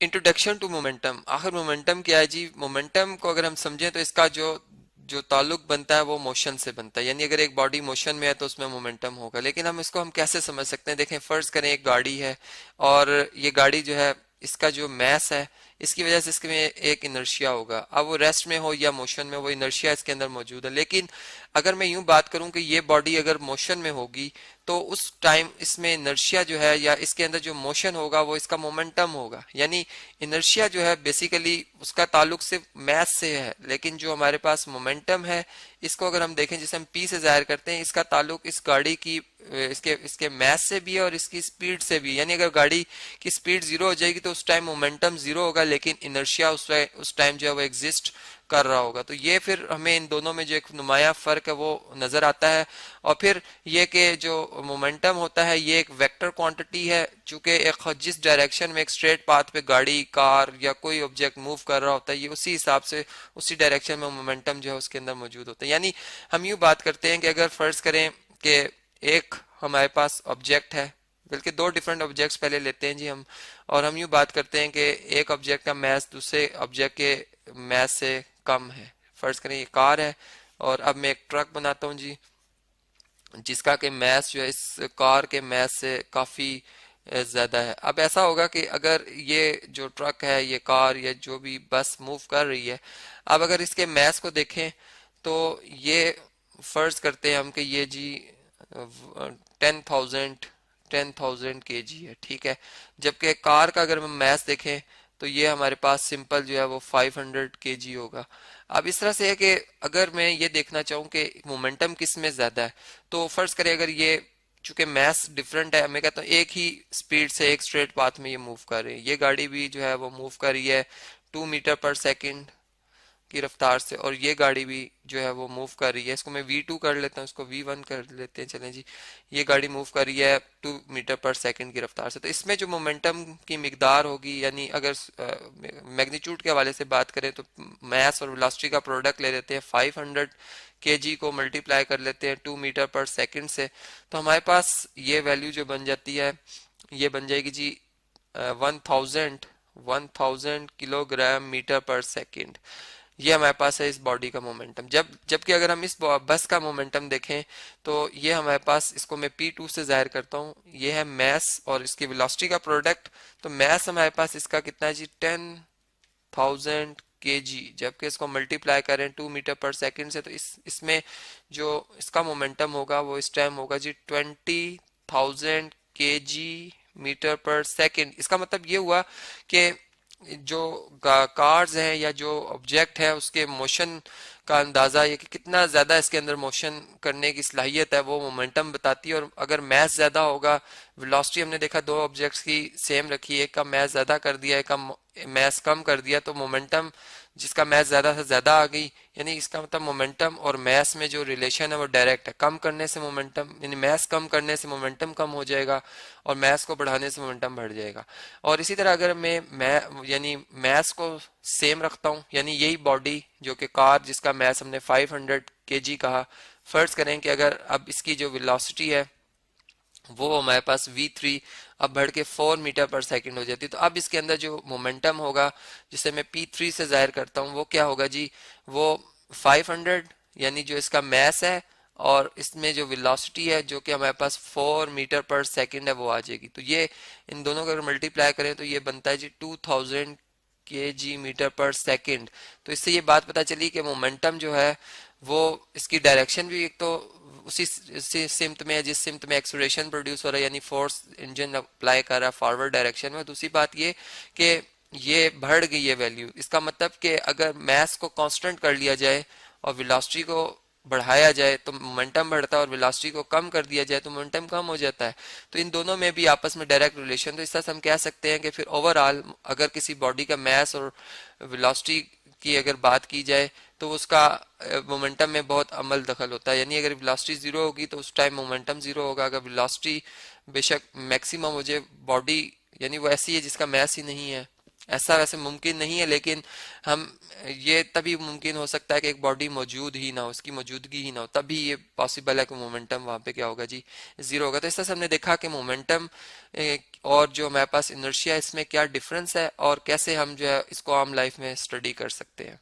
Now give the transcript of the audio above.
Introduction to momentum. आखिर momentum क्या है जी? मोमेंटम को अगर हम समझें तो इसका जो जो ताल्लुक बनता है वो मोशन से बनता है, यानी अगर एक बॉडी मोशन में है तो उसमें मोमेंटम होगा। लेकिन हम इसको हम कैसे समझ सकते हैं? देखें, फर्ज करें एक गाड़ी है, और ये गाड़ी जो है, इसका जो मैस है, इसकी वजह से इसमें एक इनर्शिया होगा। अब वो रेस्ट में हो या मोशन में, वो इनर्शिया इसके अंदर मौजूद है। लेकिन अगर मैं यूं बात करूं कि ये बॉडी अगर मोशन में होगी, तो उस टाइम इसमें इनर्शिया जो है, या इसके अंदर जो मोशन होगा, वो इसका मोमेंटम होगा। यानी इनर्शिया जो है बेसिकली उसका ताल्लुक सिर्फ मैथ से है, लेकिन जो हमारे पास मोमेंटम है, इसको अगर हम देखें, जिसे हम पी से जाहिर करते हैं, इसका ताल्लुक इस गाड़ी की इसके इसके मैथ से भी है और इसकी स्पीड से भी। यानी अगर गाड़ी की स्पीड जीरो हो जाएगी तो उस टाइम मोमेंटम जीरो होगा, लेकिन इनर्शिया उस टाइम जो है वो एग्जिस्ट कर रहा होगा। तो ये फिर हमें इन दोनों में जो एक नुमाया फर्क है वो नजर आता है। और फिर ये कि जो मोमेंटम होता है ये एक वेक्टर क्वांटिटी है, चूंकि एक जिस डायरेक्शन में एक स्ट्रेट पाथ पे गाड़ी, कार या कोई ऑब्जेक्ट मूव कर रहा होता है, ये उसी हिसाब से उसी डायरेक्शन में मोमेंटम जो है उसके अंदर मौजूद होता है। यानी हम यूं बात करते हैं कि अगर फर्ज करें कि एक हमारे पास ऑब्जेक्ट है, बल्कि दो डिफरेंट ऑब्जेक्ट्स पहले लेते हैं जी हम, और हम यूं बात करते हैं कि एक ऑब्जेक्ट का मैस दूसरे ऑब्जेक्ट के मैस से कम है। फर्ज करें ये कार है, और अब मैं एक ट्रक बनाता हूँ जी, जिसका कि मैस जो है इस कार के मैस से काफी ज्यादा है। अब ऐसा होगा कि अगर ये जो ट्रक है, ये कार या जो भी बस मूव कर रही है, अब अगर इसके मैस को देखें तो ये फर्ज करते हैं हम कि ये जी 10,000 केजी है, ठीक है। जबकि कार का अगर हम मैस देखें तो ये हमारे पास सिंपल जो है वो 500 केजी होगा। अब इस तरह से है कि अगर मैं ये देखना चाहूँ कि मोमेंटम किस में ज्यादा है, तो फर्ज करें अगर ये, चूंकि मैस डिफरेंट है, मैं कहता हूँ एक ही स्पीड से एक स्ट्रेट पाथ में ये मूव कर रही है, ये गाड़ी भी जो है वो मूव कर रही है 2 मीटर पर सेकेंड की रफ्तार से, और ये गाड़ी भी जो है वो मूव कर रही है, इसको मैं V2 कर लेता हूँ, इसको V1 कर लेते हैं, चलें जी। ये गाड़ी मूव कर रही है 2 मीटर पर सेकेंड की रफ्तार से। तो इसमें जो मोमेंटम की मिकदार होगी, यानी अगर मैग्नीट्यूड के हवाले से बात करें तो मास और वेलोसिटी का प्रोडक्ट ले लेते हैं, 500 केजी को मल्टीप्लाई कर लेते हैं 2 मीटर पर सेकेंड से, तो हमारे पास ये वैल्यू जो बन जाती है, ये बन जाएगी जी 1000 किलोग्राम मीटर पर सेकेंड। ये हमारे पास है इस बॉडी का मोमेंटम। जबकि अगर हम इस बस का मोमेंटम देखें तो ये हमारे पास, इसको मैं P2 से जाहिर करता हूँ, ये है मैस और इसकी वेलोसिटी का प्रोडक्ट। तो मैस हमारे पास इसका कितना है जी? 10,000 kg। जबकि इसको मल्टीप्लाई करें 2 मीटर पर सेकेंड से, तो इसमें जो इसका मोमेंटम होगा वो इस टाइम होगा जी 20,000 kg मीटर पर सेकेंड। इसका मतलब ये हुआ कि जो कार्स हैं या जो ऑब्जेक्ट है उसके मोशन का अंदाजा, ये कि कितना ज्यादा इसके अंदर मोशन करने की सलाहियत है, वो मोमेंटम बताती है। और अगर मैस ज्यादा होगा, वेलोसिटी हमने देखा दो ऑब्जेक्ट्स की सेम रखी, एक का मैस ज्यादा कर दिया, एक का मैस कम कर दिया, तो मोमेंटम जिसका मैस ज्यादा से ज्यादा आ गई, यानी इसका मतलब मोमेंटम और मैस में जो रिलेशन है वो डायरेक्ट है। कम करने से मोमेंटम, यानी मैस कम करने से मोमेंटम कम हो जाएगा, और मैस को बढ़ाने से मोमेंटम बढ़ जाएगा। और इसी तरह अगर मैं यानी मैस को सेम रखता हूँ, यानी यही बॉडी जो कि कार जिसका मैस हमने 500 केजी कहा, फर्ज करें कि अगर अब इसकी जो वेलोसिटी है वो हमारे पास V3 अब बढ़ के 4 मीटर पर सेकेंड हो जाती है, तो अब इसके अंदर जो मोमेंटम होगा जिसे मैं P3 से जाहिर करता हूँ, वो क्या होगा जी? वो 500, यानी जो इसका मैस है और इसमें जो वेलोसिटी है जो कि हमारे पास 4 मीटर पर सेकेंड है, वो आ जाएगी। तो ये इन दोनों को अगर मल्टीप्लाई करें तो ये बनता है जी 2000 kg मीटर पर सेकेंड। तो इससे ये बात पता चली कि मोमेंटम जो है वो, इसकी डायरेक्शन भी एक तो उसी सिम्त में है जिस सिम्त में एक्सलेरेशन प्रोड्यूस हो रहा है, यानी फोर्स इंजन अप्लाई कर रहा है फॉरवर्ड डायरेक्शन में। दूसरी बात ये कि ये बढ़ गई है वैल्यू, इसका मतलब कि अगर मैस को कांस्टेंट कर लिया जाए और वेलोसिटी को बढ़ाया जाए तो मोमेंटम बढ़ता है, और वेलोसिटी को कम कर दिया जाए तो मोमेंटम कम हो जाता है। तो इन दोनों में भी आपस में डायरेक्ट रिलेशन। तो इस तरह से हम कह सकते हैं कि फिर ओवरऑल अगर किसी बॉडी का मैस और वेलोसिटी की अगर बात की जाए तो उसका मोमेंटम में बहुत अमल दखल होता है। यानी अगर वेलोसिटी जीरो होगी तो उस टाइम मोमेंटम जीरो होगा। अगर वेलोसिटी बेशक मैक्सिमम हो जाए, बॉडी यानी वो ऐसी है जिसका मैस ही नहीं है, ऐसा वैसे मुमकिन नहीं है, लेकिन हम ये तभी मुमकिन हो सकता है कि एक बॉडी मौजूद ही ना हो, उसकी मौजूदगी ही ना हो, तभी ये पॉसिबल है कि मोमेंटम वहां पे क्या होगा जी, जीरो होगा। तो इस तरह से हमने देखा कि मोमेंटम और जो हमारे पास इनर्शिया, इसमें क्या डिफरेंस है और कैसे हम जो है इसको आम लाइफ में स्टडी कर सकते हैं।